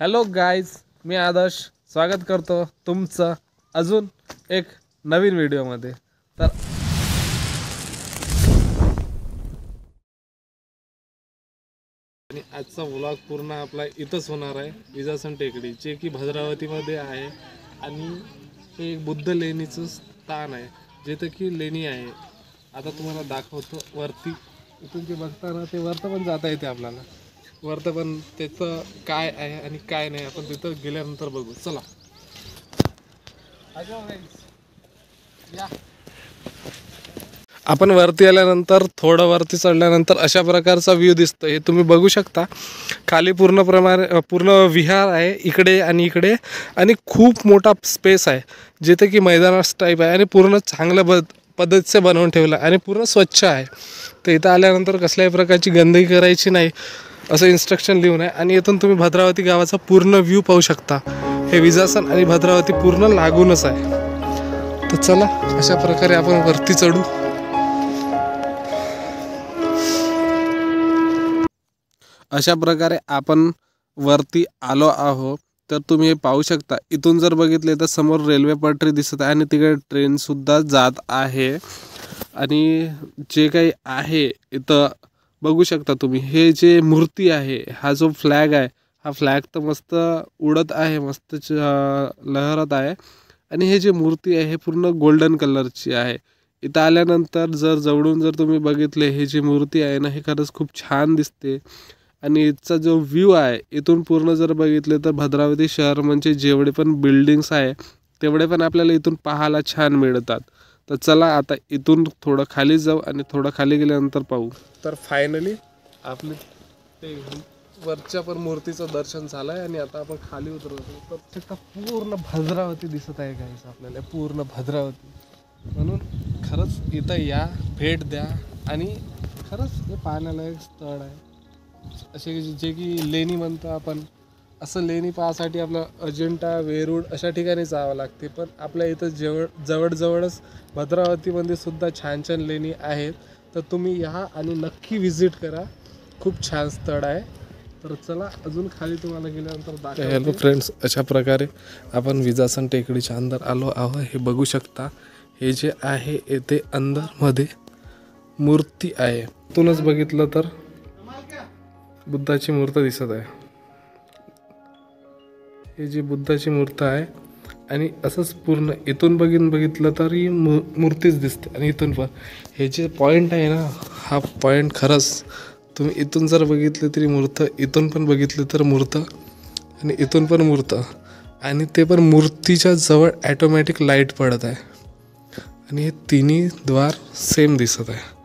Hello guys, मी आदर्श स्वागत करतो तुमचं अजून एक नवीन व्हिडिओमध्ये। तर आणि आजचा व्लॉग पूर्ण आपला इथंच होणार आहे, विजासन टेकडी जे की भद्रावतीमध्ये आहे। आणि हे बुद्ध लेणीचं स्थान आहे, जिथे की लेणी आहे। आता तुम्हाला दाखवतो वरती, इथून जे बघताना ते वरतं पण जाता येते आपल्याला। वरतं पण त्याचं काय आहे आणि काय नाही आपण तिथं गेल्यानंतर बघू। चला आपण वरती आल्यानंतर थोडं वरती चढल्यानंतर अशा प्रकारचा व्ह्यू दिसतो। हे तुम्ही बघू शकता, खाली पूर्ण विहार आहे इकडे आणि इकडे, आणि खूप मोठा स्पेस आहे जिथे की मैदानास टाईप आहे आणि पूर्ण चांगल्या पद्धतीचे बनवून ठेवलं आणि पूर्ण स्वच्छ आहे। तर इथं आल्यानंतर कसल्याही प्रकारची गंदगी करायची नाही असं इन्स्ट्रक्शन लिहून आहे। आणि इथून तुम्ही भद्रावती गावाचा पूर्ण व्ह्यू पाहू शकता। हे विजासन आणि भद्रावती पूर्ण लागूनच आहे। तर चला अशा प्रकारे आपण वरती चढू। अशा प्रकारे आपण वरती आलो आहोत। तर तुम्ही पाहू शकता, इथून जर बघितले तर समोर रेल्वे पटरी दिसत आहे आणि तिकडे ट्रेन सुद्धा जात आहे। आणि जे काही आहे इथं बघू शकता तुम्ही, हे जे मूर्ती आहे, हा जो फ्लॅग आहे, हा फ्लॅग तर मस्त उडत आहे, मस्त लहरत आहे। आणि हे जे मूर्ती आहे हे पूर्ण गोल्डन कलरची आहे। इथं आल्यानंतर जवळून जर तुम्ही बघितले, हे जी मूर्ती आहे ना, हे खरंच खूप छान दिसते। आणि इथचा जो व्ह्यू आहे, इथून पूर्ण जर बघितले तर भद्रावती शहर म्हणजे जेवढे पण बिल्डिंग्स आहे तेवढे पण आपल्याला इथून पाहायला छान मिळतात। तर चला आता इथून थोडं खाली जाऊ आणि थोडं खाली गेल्यानंतर पाहू। तर फायनली आपले ते वरच्या पण मूर्तीचं दर्शन झालं आहे आणि आता आपण खाली उतरतो। तर पूर्ण भद्रावती दिसत आहे गाईस आपल्याला, पूर्ण भद्रावती। म्हणून खरंच इथं या, भेट द्या आणि खरंच हे पाहण्यालायक स्थळ आहे। असे जे की लेणी म्हणतो आपण, असं लेणी पाहासाठी आपलं अजिंठा, वेरूळ अशा ठिकाणी जावं लागते। पण आपल्या इथं जवळच भद्रावतीमध्ये सुद्धा छान छान लेणी आहेत। तर तुम्ही या आणि नक्की व्हिजिट करा, खूप छान स्थळ आहे। तर चला अजून खाली तुम्हाला गेल्यानंतर दाखवतो। हॅलो फ्रेंड्स, अशा प्रकारे आपण विजासन टेकडीच्या अंदर आलो आहोत। हे बघू शकता, हे जे आहे येथे अंदरमध्ये मूर्ती आहे। इथूनच बघितलं तर बुद्धाची मूर्ती दिसत आहे। हे जी बुद्धाची मूर्ती आहे आणि असंच पूर्ण इथून बघितलं तरी मूर्तीच दिसते। आणि इथून पण हे जे पॉईंट आहे ना, हा पॉईंट खरंच तुम्ही इथून जर बघितलं तरी मूर्ती, इथून पण बघितलं तर मूर्ती, आणि इथून पण मूर्ती, आणि ते पण मूर्तीच्या जवळ ॲटोमॅटिक लाईट पडत आहे। आणि हे तिन्ही द्वार सेम दिसत आहे।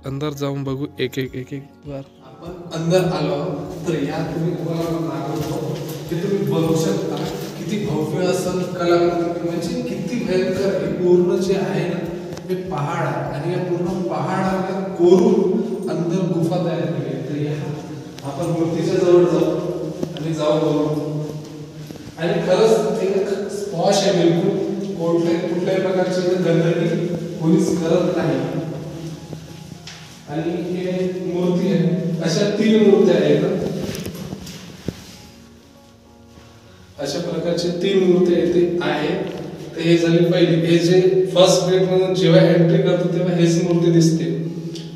अंदर जाऊन बघू एक एक द्वार। आपण अंदर आलो तर या तुम्ही तुम्ही बघू शकता किती भव्य असं कलाकृती, म्हणजे किती भयंकर हे पूर्ण जे आहे ना, हे पहाड आहे। आणि या पूर्ण पहाडाला कोरून अंदर गुफा तयार केली आहे। तर या आपण मूर्तीच्या जवळ जाऊ आणि जाऊ बघू। आणि खरंच ते स्पॉश आहे बिलकुल, कुठल्याही प्रकारची गंदगी कोणीच करत नाही। आणि हे मूर्ती आहे, अशा 3 मूर्त्या आहेत। अशा प्रकारचे 3 मूर्त्या इथे आहेत। तर हे झाली पहिली, हे जे फर्स्ट गेट मधून जेव्हा एंट्री करतो तेव्हा हेच मूर्ती दिसते।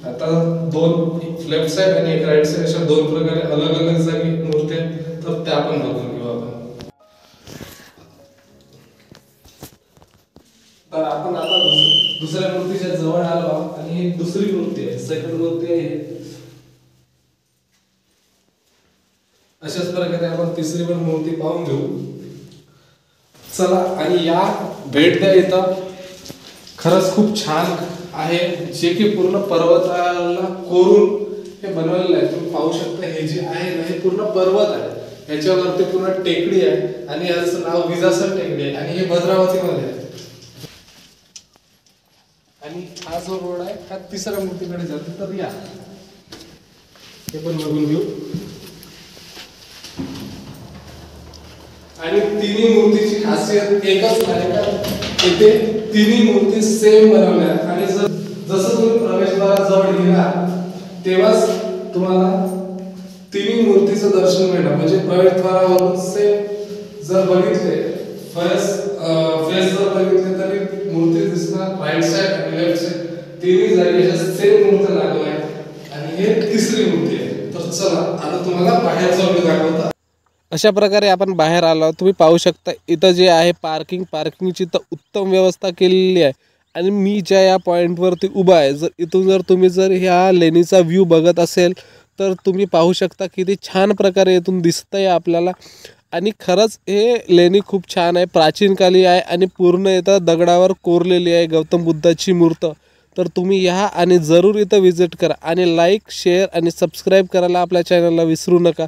आता 2 लेफ्ट साइड आणि एक राईट साइड अशा 2 प्रकारे अलग अलग जागी मूर्त्या आहेत। तर त्या पण बघून घेऊ आपण। तर आपण आता दुसऱ्या मूर्तीच्या जवळ आलो आणि ही दुसरी मूर्ती आहे, सेकंड मूर्ती आहे। अशाच प्रकारे आपण तिसरी पण मूर्ती पाहून घेऊ। चला आणि या, भेट द्या इथं, खरंच खूप छान आहे। जे की पूर्ण पर्वताला कोरून हे बनवलेलं आहे। तुम्ही पाहू शकता, हे जे आहे ना, हे पूर्ण पर्वत आहे, ह्याच्यावरती पूर्ण टेकडी आहे आणि याचं नाव विजासन टेकडी आहे आणि हे भद्रावतीमध्ये आहे। आणि हा जो रोड आहे हा तिसऱ्या मूर्तीकडे जातो। तर या, हे पण बघून घेऊ। आणि तिन्ही मूर्तीची खासियत एकच आहे का, इथे तिन्ही मूर्ती सेम बनवल्या आहेत। आणि जसं तुम्ही प्रवेशद्वाराजवळ गेला तेव्हाच तुम्हाला तिन्ही मूर्तीचं दर्शन मिळणार. म्हणजे प्रवेशद्वारावरून सेम जर बघितले फेस जर बघितले तरी मूर्ती दिसणार राईट साइड आणि लेफ्ट साइड तिन्ही जागी सेम मूर्ती लागल्या आहेत आणि हे तिसरी मूर्ती आहे. तर चला आता तुम्हाला बाहेरचा व्ह्यू दाखवतो. अशा प्रकारे आपण बाहेर आलो. तुम्ही पाहू शकता इथं जे आहे पार्किंगची तर उत्तम व्यवस्था केलेली आहे आणि मी ज्या या पॉईंटवरती उभा आहे जर इथून तुम्ही ह्या लेणीचा व्ह्यू बघत असेल तर तुम्ही पाहू शकता किती छान प्रकारे इथून दिसतंय आपल्याला. आणि खरंच हे लेणी खूप छान आहे, प्राचीनकाली आहे आणि पूर्ण इथं दगडावर कोरलेली आहे गौतम बुद्धाची मूर्त. तर तुम्ही या आणि जरूर इथं विजिट करा आणि लाईक शेअर आणि सबस्क्राईब करायला आपल्या चॅनलला विसरू नका.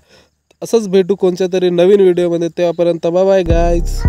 असंच भेटू कोणत्या तरी नवीन व्हिडिओमध्ये. तेव्हापर्यंत बाय बाय गाईज.